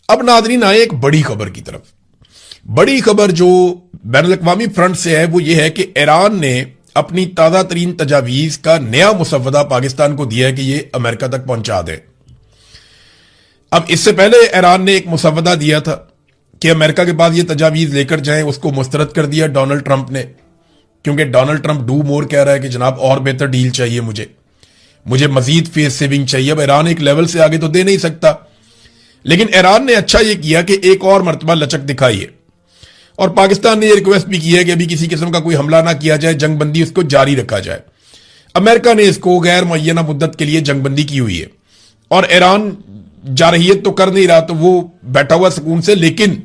اب नाज़रीन आए एक बड़ी खबर की तरफ। बड़ी खबर जो बैनुल-अक़वामी फ्रंट से है वो ये है कि ईरान ने अपनी ताज़ा तरीन तजावीज़ का नया मुसव्वदा पाकिस्तान को दिया है कि ये अमेरिका तक पहुंचा दे। अब इससे पहले ईरान ने एक मुसव्वदा दिया था कि अमेरिका के पास ये तजावीज़ लेकर जाएं, उसको मुस्तरद कर दिया डोनाल्ड ट्रंप ने, क्योंकि डोनाल्ड ट्रंप डू मोर कह रहा है कि जनाब और बेहतर डील चाहिए, मुझे मजीद फेस सेविंग चाहिए। अब ईरान एक लेवल से आगे तो दे नहीं सकता, लेकिन ईरान ने अच्छा ये किया कि एक और मर्तबा लचक दिखाई है और पाकिस्तान ने ये रिक्वेस्ट भी की है कि अभी किसी किस्म का कोई हमला ना किया जाए, जंगबंदी उसको जारी रखा जाए। अमेरिका ने इसको गैर मुअय्यना मुद्दत के लिए जंगबंदी की हुई है और ईरान जारहियत तो कर नहीं रहा, तो वो बैठा हुआ सुकून से, लेकिन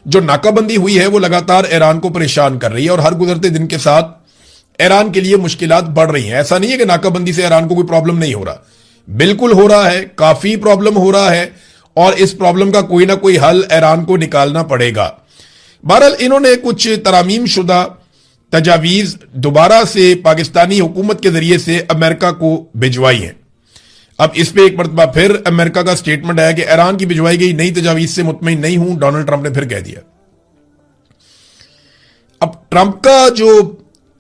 जो नाकाबंदी हुई है वो लगातार ईरान को परेशान कर रही है और हर गुजरते दिन के साथ ईरान के लिए मुश्किलात बढ़ रही हैं। ऐसा नहीं है कि नाकाबंदी से ईरान को कोई प्रॉब्लम नहीं हो रहा, बिल्कुल हो रहा है, काफी प्रॉब्लम हो रहा है और इस प्रॉब्लम का कोई ना कोई हल ईरान को निकालना पड़ेगा। बहरहाल इन्होंने कुछ तरामीम शुदा तजावीज दोबारा से पाकिस्तानी हुकूमत के जरिए से अमेरिका को भिजवाई हैं। अब इस पे एक मरतबा फिर अमेरिका का स्टेटमेंट आया कि ईरान की भिजवाई गई नई तजावीज से मुतमईन नहीं हूं, डोनाल्ड ट्रंप ने फिर कह दिया। अब ट्रंप का जो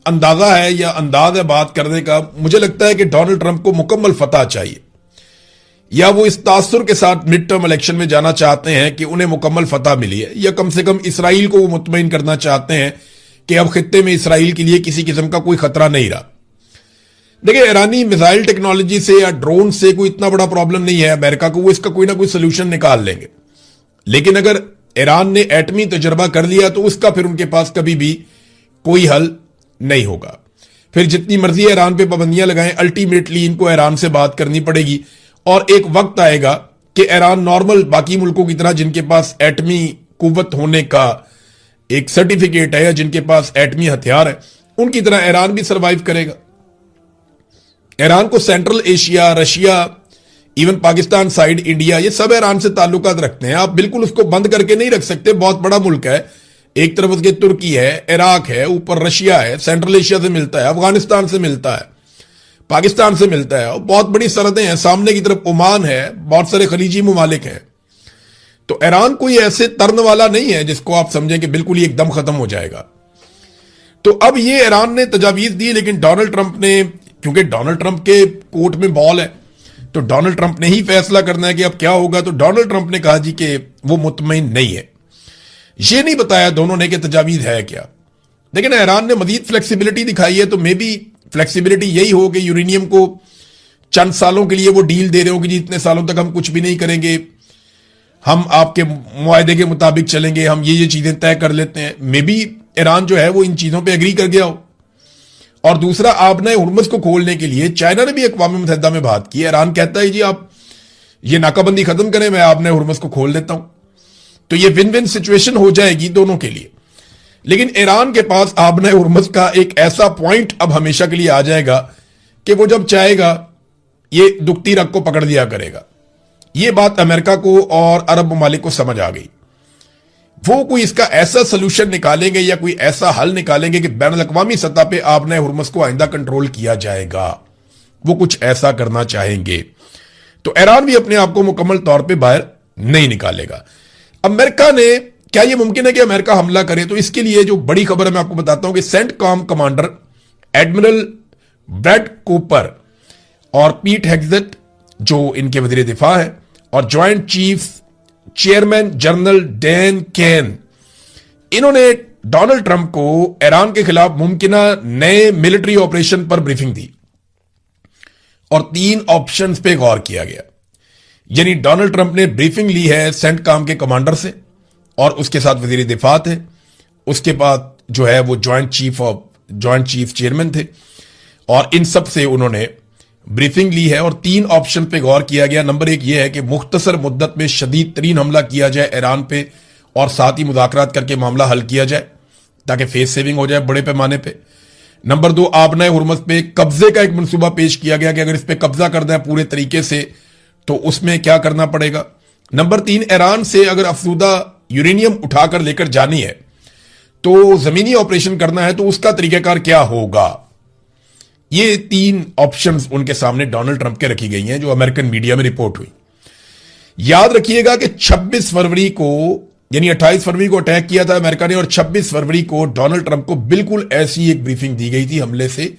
अंदाजा है या अंदाज है बात करने का, मुझे लगता है कि डोनाल्ड ट्रंप को मुकम्मल फतह चाहिए, या वो इस तासुर के साथ मिड टर्म इलेक्शन में जाना चाहते हैं कि उन्हें मुकम्मल फतह मिली है, या कम से कम इसराइल को वो मुतमईन करना चाहते हैं कि अब खित्ते में इसराइल के लिए किसी किस्म का कोई खतरा नहीं रहा। देखिए, ईरानी मिसाइल टेक्नोलॉजी से या ड्रोन से कोई इतना बड़ा प्रॉब्लम नहीं है अमेरिका को, वो इसका कोई ना कोई सोल्यूशन निकाल लेंगे। लेकिन अगर ईरान ने एटमी तजर्बा कर लिया तो उसका फिर उनके पास कभी भी कोई हल नहीं होगा। फिर जितनी मर्जी ईरान पे पाबंदियां लगाएं, अल्टीमेटली इनको ईरान से बात करनी पड़ेगी और एक वक्त आएगा कि ईरान नॉर्मल बाकी मुल्कों की तरह जिनके पास एटमी कुव्वत होने का एक सर्टिफिकेट है या जिनके पास एटमी हथियार है, उनकी तरह ईरान भी सरवाइव करेगा। ईरान को central Asia, Russia, even Pakistan side, India, ये सब ईरान से ताल्लुकात रखते हैं। आप बिल्कुल उसको बंद करके नहीं रख सकते, बहुत बड़ा मुल्क है, एक तरफ उसके तुर्की है, इराक है, ऊपर रशिया है, सेंट्रल एशिया से मिलता है, अफगानिस्तान से मिलता है, पाकिस्तान से मिलता है और बहुत बड़ी सरहदें हैं, सामने की तरफ ओमान है, बहुत सारे खलीजी मुमालिक हैं। तो ईरान कोई ऐसे तर्न वाला नहीं है जिसको आप समझें कि बिल्कुल ही एकदम खत्म हो जाएगा। तो अब ये ईरान ने तजावीज दी, लेकिन डोनाल्ड ट्रंप ने, क्योंकि डोनाल्ड ट्रंप के कोर्ट में बॉल है तो डोनाल्ड ट्रंप ने ही फैसला करना है कि अब क्या होगा। तो डोनाल्ड ट्रंप ने कहा जी कि वो मुतमईन नहीं है, ये नहीं बताया दोनों ने कि तजावीज है क्या। लेकिन ईरान ने मजीद फ्लेक्सिबिलिटी दिखाई है, तो मे बी फ्लेक्सिबिलिटी यही हो कि यूरेनियम को चंद सालों के लिए वो डील दे रहे हो कि जितने सालों तक हम कुछ भी नहीं करेंगे, हम आपके मुआहदे के मुताबिक चलेंगे, हम ये चीजें तय कर लेते हैं। मे बी ईरान जो है वो इन चीजों पे एग्री कर गया हो। और दूसरा, आबना हुर्मुज को खोलने के लिए चाइना ने भी अक़वाम मुत्तहिदा में बात की। ईरान कहता है जी आप ये नाकाबंदी खत्म करें, मैं आबना हुर्मुज को खोल देता हूं, तो ये विन विन सिचुएशन हो जाएगी दोनों के लिए। लेकिन ईरान के पास आबना हुर्मुज का एक ऐसा पॉइंट अब हमेशा के लिए आ जाएगा कि वो जब चाहेगा ये दुखती रग को पकड़ लिया करेगा। ये बात अमेरिका को और अरब ममालिक को समझ आ गई। वो कोई इसका ऐसा सोल्यूशन निकालेंगे या कोई ऐसा हल निकालेंगे कि बैनुल अक़वामी सतह पे आबना हुर्मुज को आइंदा कंट्रोल किया जाएगा, वो कुछ ऐसा करना चाहेंगे। तो ईरान भी अपने आप को मुकम्मल तौर पे बाहर नहीं निकालेगा। अमेरिका ने, क्या यह मुमकिन है कि अमेरिका हमला करे? तो इसके लिए जो बड़ी खबर है मैं आपको बताता हूं कि CENTCOM commander admiral Brad Cooper और पीट हेग्सेट, जो इनके वजीर दिफा है, और joint chief chairman general Dan Caine, इन्होंने डोनाल्ड ट्रंप को ईरान के खिलाफ मुमकिना नए मिलिट्री ऑपरेशन पर ब्रीफिंग दी और 3 ऑप्शंस पे गौर किया गया। यानी डोनाल्ड ट्रंप ने ब्रीफिंग ली है सेंटकॉम के कमांडर से और उसके साथ वजीर दिफा थे, उसके बाद जो है वो ज्वाइंट चीफ चेयरमैन थे, और इन सब से उन्होंने ब्रीफिंग ली है और 3 ऑप्शन पे गौर किया गया। नंबर 1 ये है कि मुख्तसर मुद्दत में शदीद तरीन हमला किया जाए ईरान पे और साथ ही मुज़ाकरात करके मामला हल किया जाए ताकि फेस सेविंग हो जाए बड़े पैमाने पे। नंबर 2, आबना हुर्मुज पे कब्जे का एक मंसूबा पेश किया गया कि अगर इस पे कब्जा कर दें पूरे तरीके से तो उसमें क्या करना पड़ेगा। नंबर 3, ईरान से अगर अफसूदा यूरेनियम उठाकर लेकर जानी है तो जमीनी ऑपरेशन करना है तो उसका तरीकाकार क्या होगा। ये 3 ऑप्शंस उनके सामने डोनाल्ड ट्रंप के रखी गई हैं जो अमेरिकन मीडिया में रिपोर्ट हुई। याद रखिएगा कि 26 फरवरी को, यानी 28 फरवरी को अटैक किया था अमेरिका ने, और 26 फरवरी को डोनाल्ड ट्रंप को बिल्कुल ऐसी एक ब्रीफिंग दी गई थी हमले से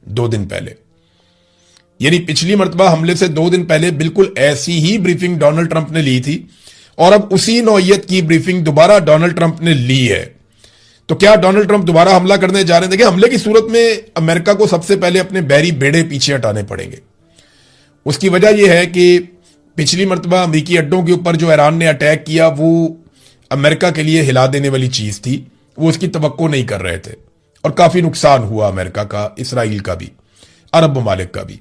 2 दिन पहले। यानी पिछली मर्तबा हमले से 2 दिन पहले बिल्कुल ऐसी ही ब्रीफिंग डोनाल्ड ट्रंप ने ली थी, और अब उसी नौयत की ब्रीफिंग दोबारा डोनाल्ड ट्रंप ने ली है। तो क्या डोनाल्ड ट्रंप दोबारा हमला करने जा रहे हैं? देखिए, हमले की सूरत में अमेरिका को सबसे पहले अपने बैरी बेड़े पीछे हटाने पड़ेंगे। उसकी वजह यह है कि पिछली मर्तबा अमेरिकी अड्डों के ऊपर जो ईरान ने अटैक किया वो अमेरिका के लिए हिला देने वाली चीज थी, वो उसकी तवक्को नहीं कर रहे थे, और काफी नुकसान हुआ अमेरिका का, इसराइल का भी, अरब ममालिक का भी।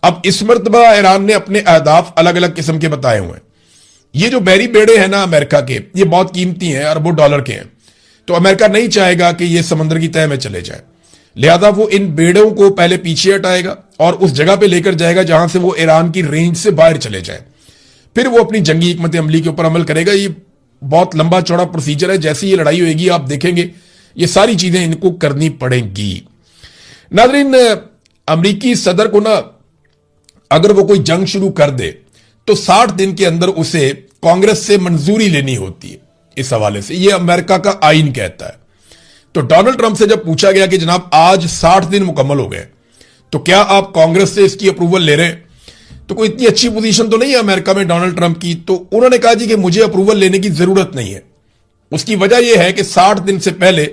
अब इस मर्तबा ईरान ने अपने अहदाफ अलग अलग किस्म के बताए हुए हैं। ये जो बैरी बेड़े हैं ना अमेरिका के, ये बहुत कीमती हैं, अरबों डॉलर के हैं। तो अमेरिका नहीं चाहेगा कि ये समंदर की तह में चले जाए, लिहाजा वो इन बेड़ों को पहले पीछे हटाएगा और उस जगह पे लेकर जाएगा जहां से वो ईरान की रेंज से बाहर चले जाए। फिर वो अपनी जंगी हिकमत अमली के ऊपर अमल करेगा। ये बहुत लंबा चौड़ा प्रोसीजर है। जैसे ये लड़ाई होगी आप देखेंगे ये सारी चीजें इनको करनी पड़ेंगी। नाज़रीन, अमरीकी सदर को ना अगर वो कोई जंग शुरू कर दे तो 60 दिन के अंदर उसे कांग्रेस से मंजूरी लेनी होती है। इस हवाले से ये अमेरिका का आईन कहता है। तो डोनाल्ड ट्रंप से जब पूछा गया कि जनाब आज 60 दिन मुकम्मल हो गए, तो क्या आप कांग्रेस से इसकी अप्रूवल ले रहे हैं? तो कोई इतनी अच्छी पोजीशन तो नहीं है अमेरिका में डोनाल्ड ट्रंप की। तो उन्होंने कहा जी कि मुझे अप्रूवल लेने की जरूरत नहीं है। उसकी वजह यह है कि 60 दिन से पहले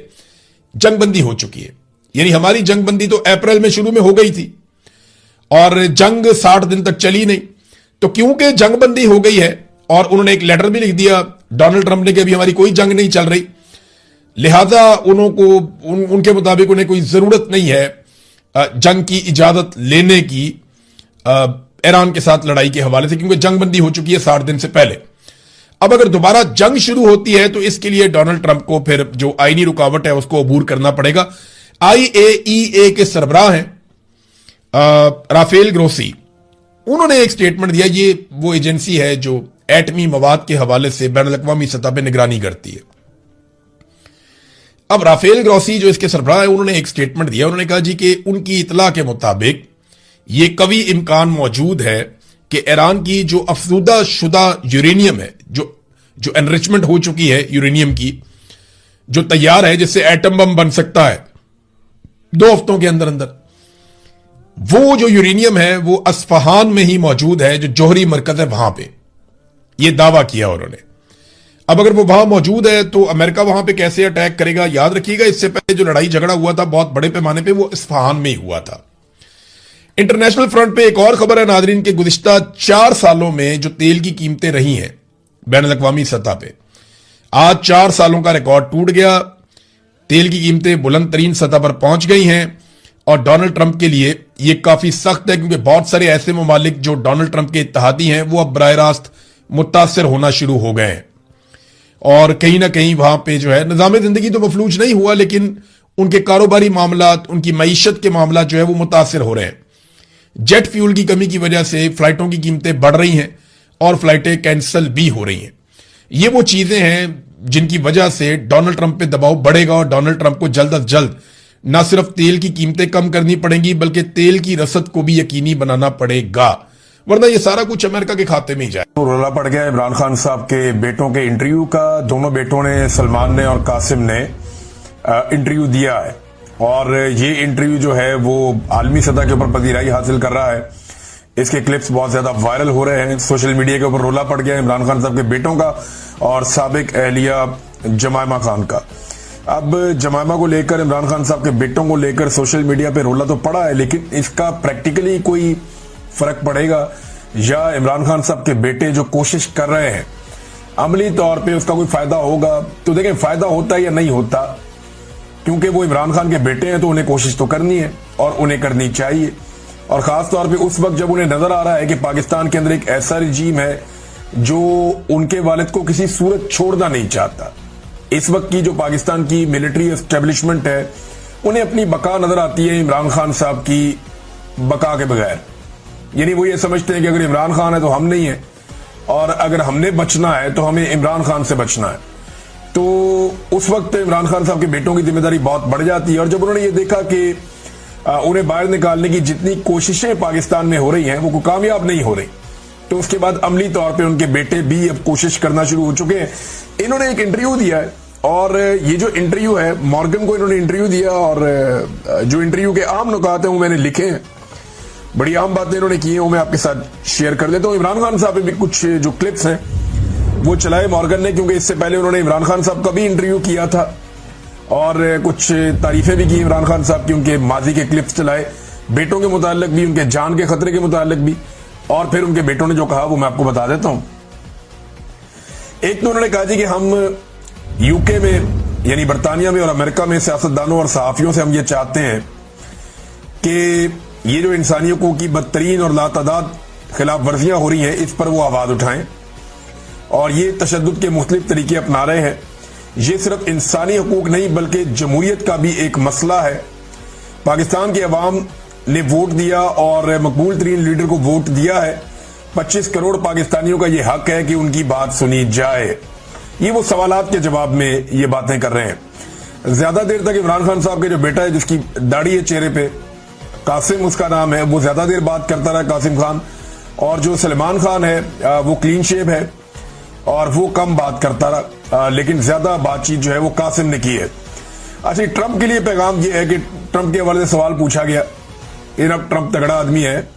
जंगबंदी हो चुकी है। यानी हमारी जंगबंदी तो अप्रैल में शुरू में हो गई थी और जंग 60 दिन तक चली नहीं। तो क्योंकि जंगबंदी हो गई है और उन्होंने एक लेटर भी लिख दिया डोनाल्ड ट्रंप ने कि अभी हमारी कोई जंग नहीं चल रही, लिहाजा उनके मुताबिक उन्हें कोई जरूरत नहीं है जंग की इजाजत लेने की ईरान के साथ लड़ाई के हवाले से, क्योंकि जंगबंदी हो चुकी है 60 दिन से पहले। अब अगर दोबारा जंग शुरू होती है तो इसके लिए डोनाल्ड ट्रंप को फिर जो आईनी रुकावट है उसको अबूर करना पड़ेगा। IAEA के सरबराह हैं राफेल ग्रोसी, उन्होंने एक स्टेटमेंट दिया। ये वो एजेंसी है जो एटमी मवाद के हवाले से बैनुल अक़वामी सतह पर निगरानी करती है। अब राफेल ग्रोसी जो इसके सरबराह है, उन्होंने एक स्टेटमेंट दिया। उन्होंने कहा जी कि उनकी इतला के मुताबिक ये कवी इम्कान मौजूद है कि ईरान की जो अफसूदा शुदा यूरेनियम है, जो एनरिचमेंट हो चुकी है यूरेनियम की, जो तैयार है जिससे एटम बम बन सकता है 2 हफ्तों के अंदर अंदर, वो जो यूरेनियम है वो अस्फहान में ही मौजूद है, जो जोहरी मरकज है वहां पे। ये दावा किया उन्होंने। अब अगर वो वहां मौजूद है तो अमेरिका वहां पे कैसे अटैक करेगा? याद रखिएगा इससे पहले जो लड़ाई झगड़ा हुआ था बहुत बड़े पैमाने पे, वो इस्फहान में ही हुआ था। इंटरनेशनल फ्रंट पे एक और खबर है नाजरीन के गुज़िश्ता 4 सालों में जो तेल की कीमतें रही हैं बैनुल अक़वामी सतह पे, आज 4 सालों का रिकॉर्ड टूट गया। तेल की कीमतें बुलंद तरीन सतह पर पहुंच गई हैं और डोनाल्ड ट्रंप के लिए ये काफी सख्त है, क्योंकि बहुत सारे ऐसे ममालिक जो डोनाल्ड ट्रंप के इत्तेहादी हैं वो अब बराह रास्त मुतासर होना शुरू हो गए हैं और कहीं ना कहीं वहां पे जो है निज़ाम जिंदगी तो मफलूज नहीं हुआ, लेकिन उनके कारोबारी मामलात, उनकी मईशत के मामला जो है वो मुतासर हो रहे हैं। जेट फ्यूल की कमी की वजह से फ्लाइटों की कीमतें बढ़ रही हैं और फ्लाइटें कैंसिल भी हो रही हैं। ये वो चीजें हैं जिनकी वजह से डोनाल्ड ट्रंप पे दबाव बढ़ेगा और डोनाल्ड ट्रंप को जल्द अज जल्द न सिर्फ तेल की कीमतें कम करनी पड़ेंगी बल्कि तेल की रसद को भी यकीनी बनाना पड़ेगा, वरना ये सारा कुछ अमेरिका के खाते में ही जाए। रोला पड़ गया इमरान खान साहब के बेटों के इंटरव्यू का। दोनों बेटों ने, सलमान ने और कासिम ने इंटरव्यू दिया है और ये इंटरव्यू जो है वो आलमी सतह के ऊपर पजीराई हासिल कर रहा है। इसके क्लिप्स बहुत ज्यादा वायरल हो रहे हैं। सोशल मीडिया के ऊपर रोला पड़ गया इमरान खान साहब के बेटों का और साबिक अहलिया जमायमा खान का। अब जमायमा को लेकर, इमरान खान साहब के बेटों को लेकर सोशल मीडिया पे रोला तो पड़ा है, लेकिन इसका प्रैक्टिकली कोई फर्क पड़ेगा या इमरान खान साहब के बेटे जो कोशिश कर रहे हैं अमली तौर पे उसका कोई फायदा होगा? तो देखें, फायदा होता है या नहीं होता, क्योंकि वो इमरान खान के बेटे हैं तो उन्हें कोशिश तो करनी है और उन्हें करनी चाहिए। और खास तौर पे उस वक्त जब उन्हें नजर आ रहा है कि पाकिस्तान के अंदर एक ऐसा रिजीम है जो उनके वालिद को किसी सूरत छोड़ना नहीं चाहता। इस वक्त की जो पाकिस्तान की मिलिट्री एस्टेब्लिशमेंट है उन्हें अपनी बका नजर आती है इमरान खान साहब की बका के बगैर। यानी वो ये समझते हैं कि अगर इमरान खान है तो हम नहीं है और अगर हमने बचना है तो हमें इमरान खान से बचना है। तो उस वक्त इमरान खान साहब के बेटों की जिम्मेदारी बहुत बढ़ जाती है। और जब उन्होंने ये देखा कि उन्हें बाहर निकालने की जितनी कोशिशें पाकिस्तान में हो रही हैं वो कामयाब नहीं हो रही तो उसके बाद अमली तौर पे उनके बेटे भी अब कोशिश करना शुरू हो चुके हैं। इन्होंने एक इंटरव्यू दिया है और ये जो इंटरव्यू है, मॉर्गन को इन्होंने इंटरव्यू दिया और जो इंटरव्यू के आम नुकात हैं वो मैंने लिखे हैं, बड़ी आम बातें इन्होंने की हैं, वो मैं आपके साथ शेयर कर देता हूँ। इमरान खान साहब भी कुछ जो क्लिप्स हैं वो चलाए मॉर्गन ने, क्योंकि इससे पहले उन्होंने इमरान खान साहब का भी इंटरव्यू किया था और कुछ तारीफें भी की इमरान खान साहब की, उनके माजी के क्लिप्स चलाए, बेटों के मुतालिक भी, उनके जान के खतरे के मुतालिक भी, और फिर उनके बेटों ने जो कहा वो मैं आपको बता देता हूं। एक तो उन्होंने कहा जी कि हम यूके में यानी बरतानिया में और अमेरिका में सियासतदानों और सहाफियों से हम ये चाहते हैं कि ये जो इंसानियों की बदतरीन और लातादाद खिलाफ वर्जियां हो रही हैं इस पर वो आवाज उठाएं, और ये तशद्दुद के मुख्तलिफ तरीके अपना रहे हैं। ये सिर्फ इंसानी हकूक नहीं बल्कि जमहूरियत का भी एक मसला है। पाकिस्तान की अवाम ने वोट दिया और मकबूल तरीन लीडर को वोट दिया है। 25 करोड़ पाकिस्तानियों का यह हक है कि उनकी बात सुनी जाए। ये वो सवालात के जवाब में ये बातें कर रहे हैं। ज्यादा देर तक इमरान खान साहब के जो बेटा है जिसकी दाढ़ी है चेहरे पे, कासिम उसका नाम है, वो ज्यादा देर बात करता रहा, कासिम खान, और जो सलमान खान है वो क्लीन शेव है और वो कम बात करता रहा, लेकिन ज्यादा बातचीत जो है वो कासिम ने की है। अच्छा, ट्रंप के लिए पैगाम ये है कि ट्रंप के हवाले से सवाल पूछा गया, ट्रंप तगड़ा आदमी है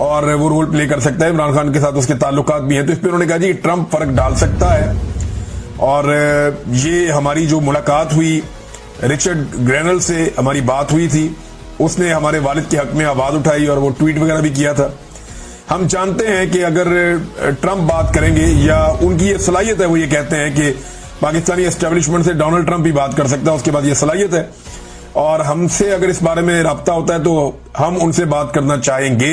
और वो रोल प्ले कर सकता है, इमरान खान के साथ उसके ताल्लुकात भी हैं, तो इस पर उन्होंने कहा जी ट्रंप फर्क डाल सकता है। और ये हमारी जो मुलाकात हुई रिचर्ड ग्रेनल से, हमारी बात हुई थी, उसने हमारे वालिद के हक में आवाज उठाई और वो ट्वीट वगैरह भी किया था। हम जानते हैं कि अगर ट्रंप बात करेंगे या उनकी ये सलाहियत है, वो ये कहते हैं कि पाकिस्तानी एस्टेब्लिशमेंट से डोनाल्ड ट्रंप भी बात कर सकता है, उसके बाद ये सलाहियत है, और हमसे अगर इस बारे में राब्ता होता है तो हम उनसे बात करना चाहेंगे।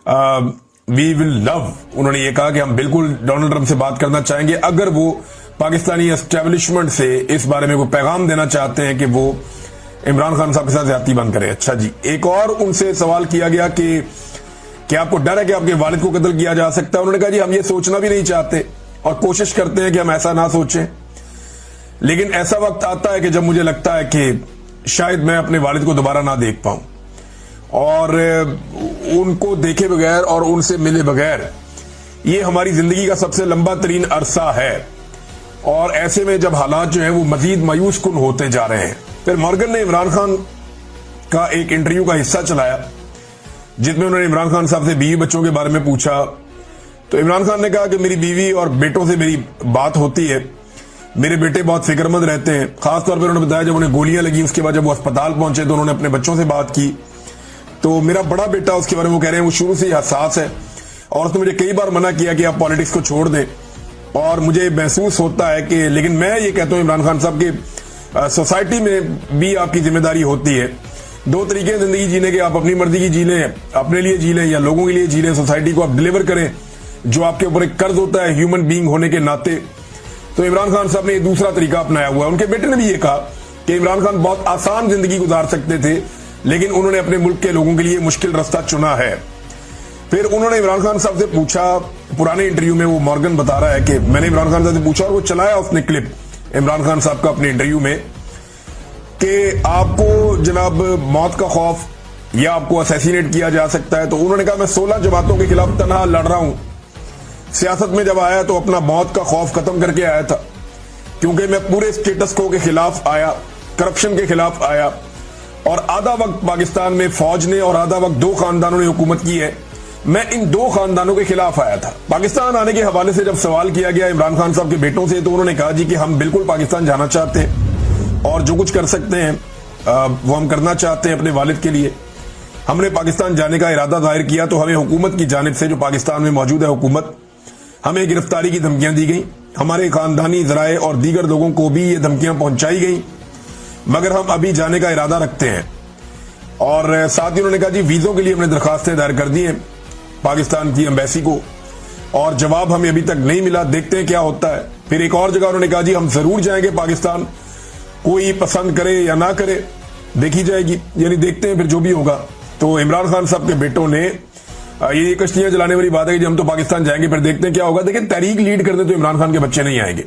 वी विल लव, उन्होंने ये कहा कि हम बिल्कुल डोनाल्ड ट्रंप से बात करना चाहेंगे अगर वो पाकिस्तानी एस्टेब्लिशमेंट से इस बारे में कोई पैगाम देना चाहते हैं कि वो इमरान खान साहब के साथ ज्यादती बंद करें। अच्छा जी, एक और उनसे सवाल किया गया कि आपको डर है कि आपके वालिद को कत्ल किया जा सकता है। उन्होंने कहा जी हम ये सोचना भी नहीं चाहते और कोशिश करते हैं कि हम ऐसा ना सोचें, लेकिन ऐसा वक्त आता है कि जब मुझे लगता है कि शायद मैं अपने वालिद को दोबारा ना देख पाऊं, और उनको देखे बगैर और उनसे मिले बगैर ये हमारी जिंदगी का सबसे लंबा तरीन अरसा है, और ऐसे में जब हालात जो है वो मजीद मायूस कुन होते जा रहे हैं। फिर मॉर्गन ने इमरान खान का एक इंटरव्यू का हिस्सा चलाया जिसमें उन्होंने इमरान खान साहब से बीवी बच्चों के बारे में पूछा, तो इमरान खान ने कहा कि मेरी बीवी और बेटों से मेरी बात होती है, मेरे बेटे बहुत फिक्रमंद रहते हैं। खासतौर पर उन्होंने बताया जब उन्हें गोलियां लगी उसके बाद जब वो अस्पताल पहुंचे तो उन्होंने अपने बच्चों से बात की, तो मेरा बड़ा बेटा उसके बारे में वो कह रहे हैं वो शुरू से ही हसास है और उसने मुझे कई बार मना किया कि आप पॉलिटिक्स को छोड़ दें, और मुझे महसूस होता है कि, लेकिन मैं ये कहता हूं इमरान खान साहब की सोसाइटी में भी आपकी जिम्मेदारी होती है। दो तरीके हैं जिंदगी जीने के, आप अपनी मर्जी की जी लें, अपने लिए जी लें, या लोगों के लिए जी लें, सोसाइटी को आप डिलीवर करें जो आपके ऊपर एक कर्ज होता है ह्यूमन बीइंग होने के नाते। तो इमरान खान साहब ने ये दूसरा तरीका अपनाया हुआ है। उनके बेटे ने भी ये कहा कि इमरान खान बहुत आसान जिंदगी गुजार सकते थे, लेकिन उन्होंने अपने मुल्क के लोगों के लिए मुश्किल रास्ता चुना है। फिर उन्होंने इमरान खान साहब से पूछा, पुराने इंटरव्यू में वो मॉर्गन बता रहा है कि मैंने इमरान खान साहब से पूछा और वो चलाया उसने क्लिप इमरान खान साहब का अपने इंटरव्यू में, कि आपको जनाब मौत का खौफ या आपको असैसिनेट किया जा सकता है। तो उन्होंने कहा मैं 16 जमातों के खिलाफ तनहा लड़ रहा हूं, सियासत में जब आया तो अपना मौत का खौफ खत्म करके आया था, क्योंकि मैं पूरे स्टेटस को के खिलाफ आया, करप्शन के खिलाफ आया, और आधा वक्त पाकिस्तान में फौज ने और आधा वक्त दो खानदानों ने हुकूमत की है, मैं इन दो खानदानों के खिलाफ आया था। पाकिस्तान आने के हवाले से जब सवाल किया गया इमरान खान साहब के बेटों से, तो उन्होंने कहा जी कि हम बिल्कुल पाकिस्तान जाना चाहते हैं और जो कुछ कर सकते हैं वो हम करना चाहते हैं अपने वालिद के लिए। हमने पाकिस्तान जाने का इरादा जाहिर किया तो हमें हुकूमत की जानिब से, जो पाकिस्तान में मौजूद है हुकूमत, हमें गिरफ्तारी की धमकियां दी गई, हमारे खानदानी जराए और दीगर लोगों को भी ये धमकियां पहुंचाई गई, मगर हम अभी जाने का इरादा रखते हैं। और साथ ही उन्होंने कहा जी वीजों के लिए हमने दरखास्तें दायर कर दी हैं पाकिस्तान की एम्बेसी को, और जवाब हमें अभी तक नहीं मिला, देखते हैं क्या होता है। फिर एक और जगह उन्होंने कहा जी हम जरूर जाएंगे पाकिस्तान, कोई पसंद करे या ना करे देखी जाएगी, यानी देखते हैं फिर जो भी होगा। तो इमरान खान साहब के बेटों ने ये कश्तियां जलाने वाली बात है कि हम तो पाकिस्तान जाएंगे फिर देखते हैं क्या होगा। देखिए तहरीक लीड करते तो इमरान खान के बच्चे नहीं आएंगे,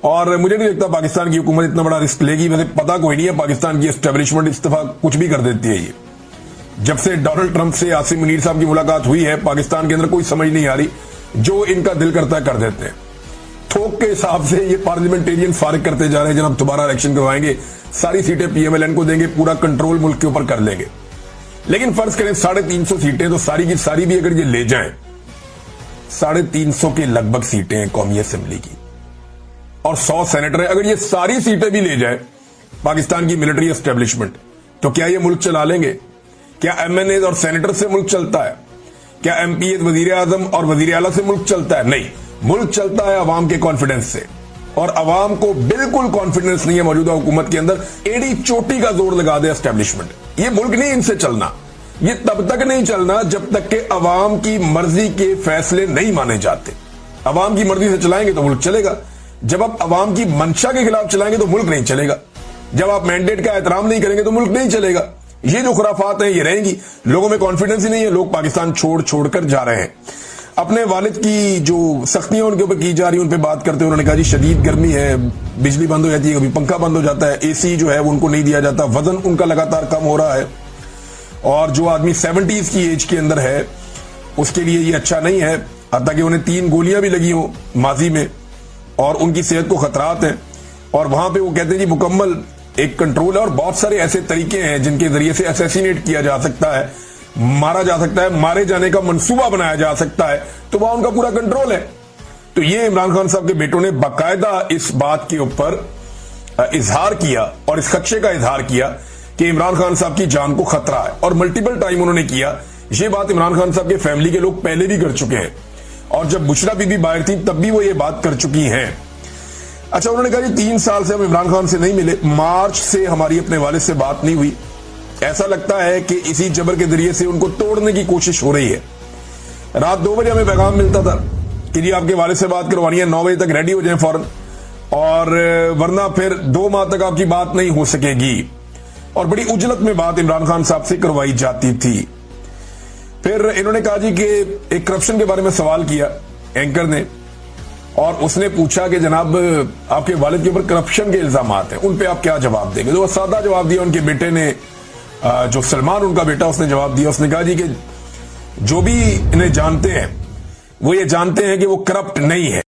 और मुझे नहीं लगता पाकिस्तान की हुकूमत इतना बड़ा रिस्क लेगी। वैसे पता कोई नहीं है, पाकिस्तान की एस्टेब्लिशमेंट इस दफा कुछ भी कर देती है, जब से डोनाल्ड ट्रंप से आसिम मुनीर साहब की मुलाकात हुई है, पाकिस्तान के अंदर कोई समझ नहीं आ रही, जो इनका दिल करता है कर देते हैं। थोक के हिसाब से ये पार्लियामेंटेरियन फारिग करते जा रहे हैं, जनाब दोबारा इलेक्शन करवाएंगे, सारी सीटें पीएमएलएन को देंगे, पूरा कंट्रोल मुल्क के ऊपर कर लेंगे। लेकिन फर्ज करें 350 सीटें तो सारी की सारी भी अगर ये ले जाएं, 350 के लगभग सीटें हैं कौमी असेंबली की, और 100 सेनेटर है, अगर ये सारी सीटें भी ले जाए पाकिस्तान की मिलिट्री एस्टेब्लिशमेंट, तो क्या ये मुल्क चला लेंगे? क्या एमएनए और सेनेटर से मुल्क चलता है? क्या एमपीए वजीर आजम और वजीर आला से मुल्क चलता है? नहीं, मुल्क चलता है अवाम के कॉन्फिडेंस से, और अवाम को बिल्कुल कॉन्फिडेंस नहीं है मौजूदा हुकूमत के अंदर। एड़ी चोटी का जोर लगा दे एस्टेब्लिशमेंट। ये मुल्क नहीं इनसे चलना, ये तब तक नहीं चलना जब तक कि अवाम की मर्जी के फैसले नहीं माने जाते। अवाम की मर्जी से चलाएंगे तो मुल्क चलेगा, जब आप अवाम की मंशा के खिलाफ चलाएंगे तो मुल्क नहीं चलेगा, जब आप मैंडेट का एहतराम नहीं करेंगे तो मुल्क नहीं चलेगा। ये जो खुराफात हैं ये रहेंगी, लोगों में कॉन्फिडेंस ही नहीं है, लोग पाकिस्तान छोड़ कर जा रहे हैं। अपने वालिद की जो सख्तियां उनके ऊपर की जा रही है उन पर बात करते हुए उन्होंने कहा जी शदीद गर्मी है, बिजली बंद हो जाती है, कभी पंखा बंद हो जाता है, एसी जो है वो उनको नहीं दिया जाता, वजन उनका लगातार कम हो रहा है, और जो आदमी 70s की एज के अंदर है उसके लिए ये अच्छा नहीं है, हत्ता कि उन्हें 3 गोलियां भी लगी हो माजी में और उनकी सेहत को खतरात हैं। और वहां पे वो कहते हैं जी मुकम्मल एक कंट्रोल है, और बहुत सारे ऐसे तरीके हैं जिनके जरिए से असैसिनेट किया जा सकता है, मारा जा सकता है, मारे जाने का मंसूबा बनाया जा सकता है, तो वहां उनका पूरा कंट्रोल है। तो ये इमरान खान साहब के बेटों ने बाकायदा इस बात के ऊपर इजहार किया और इस खदशे का इजहार किया कि इमरान खान साहब की जान को खतरा है, और मल्टीपल टाइम उन्होंने किया। ये बात इमरान खान साहब के फैमिली के लोग पहले भी कर चुके हैं, और जब बुशरा बीबी बाहर थी तब भी वो ये बात कर चुकी हैं। अच्छा, उन्होंने कहा जी 3 साल से हम इमरान खान से नहीं मिले, मार्च से हमारी अपने वालिद से बात नहीं हुई, ऐसा लगता है कि इसी जबर के जरिए से उनको तोड़ने की कोशिश हो रही है। रात 2 बजे हमें पैगाम मिलता था कि जी आपके वालिद से बात करवानी है, 9 बजे तक रेडी हो जाएं फौरन, और वरना फिर 2 माह तक आपकी बात नहीं हो सकेगी, और बड़ी उजलत में बात इमरान खान साहब से करवाई जाती थी। फिर इन्होंने कहा जी कि एक करप्शन के बारे में सवाल किया एंकर ने, और उसने पूछा कि जनाब आपके वालिद के ऊपर करप्शन के इल्जामात हैं, उन पे आप क्या जवाब देंगे? तो वो सादा जवाब दिया उनके बेटे ने, जो सलमान उनका बेटा, उसने जवाब दिया, उसने कहा जी कि जो भी इन्हें जानते हैं वो ये जानते हैं कि वो करप्ट नहीं है।